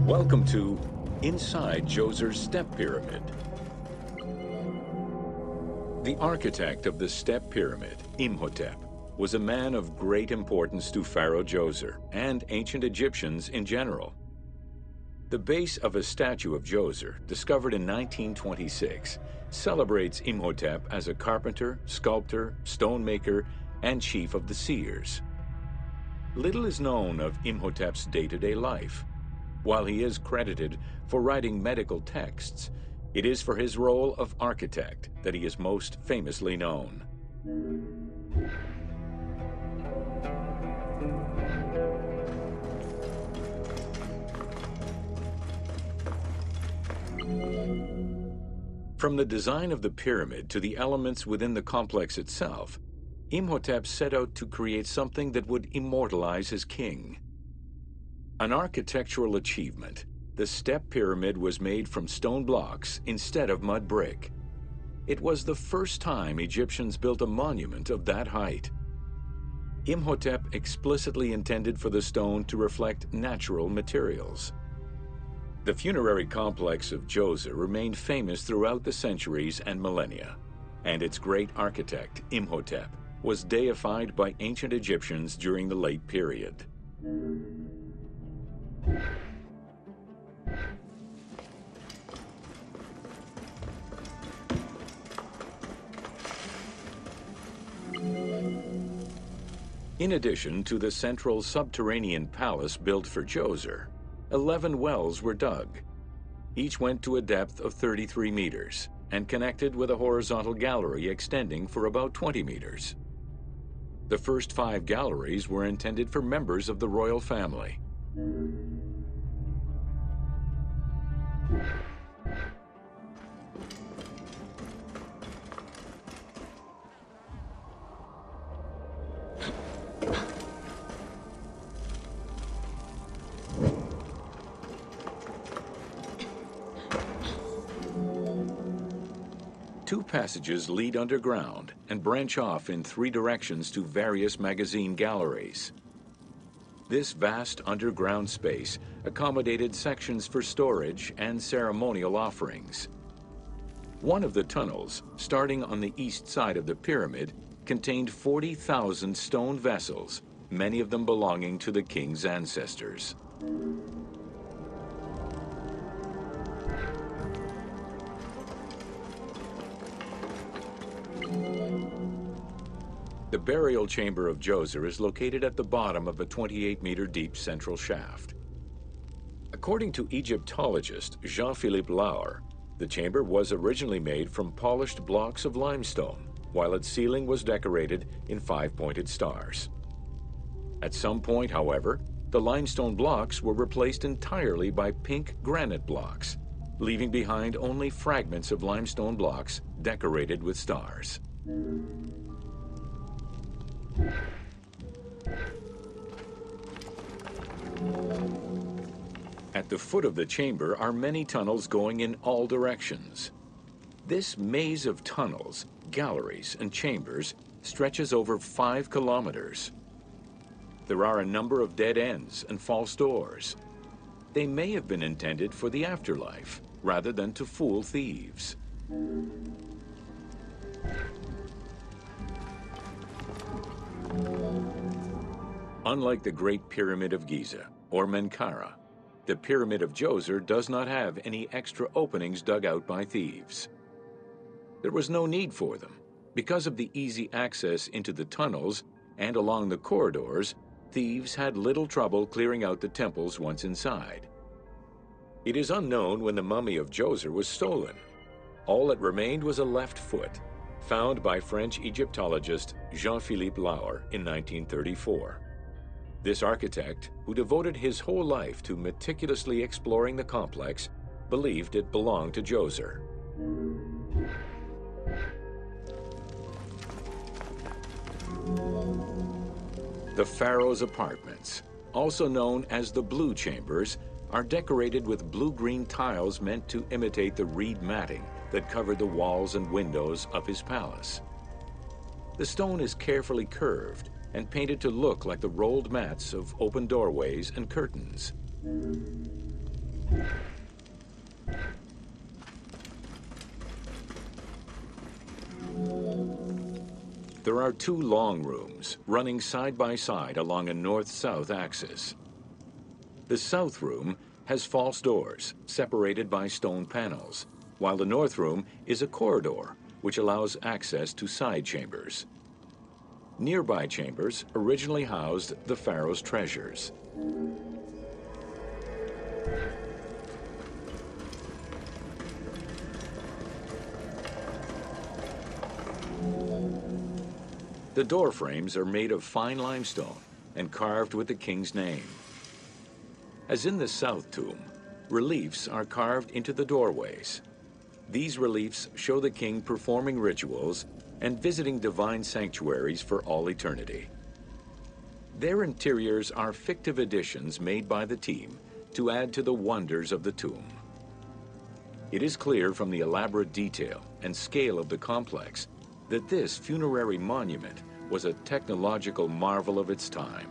Welcome to Inside Djoser's Step Pyramid. The architect of the Step Pyramid, Imhotep, was a man of great importance to Pharaoh Djoser and ancient Egyptians in general. The base of a statue of Djoser, discovered in 1926, celebrates Imhotep as a carpenter, sculptor, stonemaker, and chief of the seers. Little is known of Imhotep's day-to-day life. While he is credited for writing medical texts, it is for his role of architect that he is most famously known. From the design of the pyramid to the elements within the complex itself, Imhotep set out to create something that would immortalize his king. An architectural achievement, the Step Pyramid was made from stone blocks instead of mud brick. It was the first time Egyptians built a monument of that height. Imhotep explicitly intended for the stone to reflect natural materials. The funerary complex of Djoser remained famous throughout the centuries and millennia, and its great architect, Imhotep, was deified by ancient Egyptians during the late period. In addition to the central subterranean palace built for Djoser, 11 wells were dug. Each went to a depth of 33 meters and connected with a horizontal gallery extending for about 20 meters. The first 5 galleries were intended for members of the royal family. Two passages lead underground and branch off in 3 directions to various magazine galleries. This vast underground space accommodated sections for storage and ceremonial offerings. One of the tunnels, starting on the east side of the pyramid, contained 40,000 stone vessels, many of them belonging to the king's ancestors. The burial chamber of Djoser is located at the bottom of a 28-meter-deep central shaft. According to Egyptologist Jean-Philippe Lauer, the chamber was originally made from polished blocks of limestone, while its ceiling was decorated in 5-pointed stars. At some point, however, the limestone blocks were replaced entirely by pink granite blocks, leaving behind only fragments of limestone blocks decorated with stars. At the foot of the chamber are many tunnels going in all directions. This maze of tunnels, galleries, and chambers stretches over 5 kilometers. There are a number of dead ends and false doors. They may have been intended for the afterlife, rather than to fool thieves. Unlike the Great Pyramid of Giza or Menkaure, the Pyramid of Djoser does not have any extra openings dug out by thieves. There was no need for them. Because of the easy access into the tunnels and along the corridors, thieves had little trouble clearing out the temples once inside. It is unknown when the mummy of Djoser was stolen. All that remained was a left foot, found by French Egyptologist Jean-Philippe Lauer in 1934. This architect, who devoted his whole life to meticulously exploring the complex, believed it belonged to Djoser. The pharaoh's apartments, also known as the blue chambers, are decorated with blue-green tiles meant to imitate the reed matting that covered the walls and windows of his palace. The stone is carefully curved and painted to look like the rolled mats of open doorways and curtains. There are two long rooms running side by side along a north-south axis. The south room has false doors separated by stone panels, while the north room is a corridor which allows access to side chambers. Nearby chambers originally housed the pharaoh's treasures. The door frames are made of fine limestone and carved with the king's name. As in the south tomb, reliefs are carved into the doorways. These reliefs show the king performing rituals and visiting divine sanctuaries for all eternity. Their interiors are fictive additions made by the team to add to the wonders of the tomb. It is clear from the elaborate detail and scale of the complex that this funerary monument was a technological marvel of its time.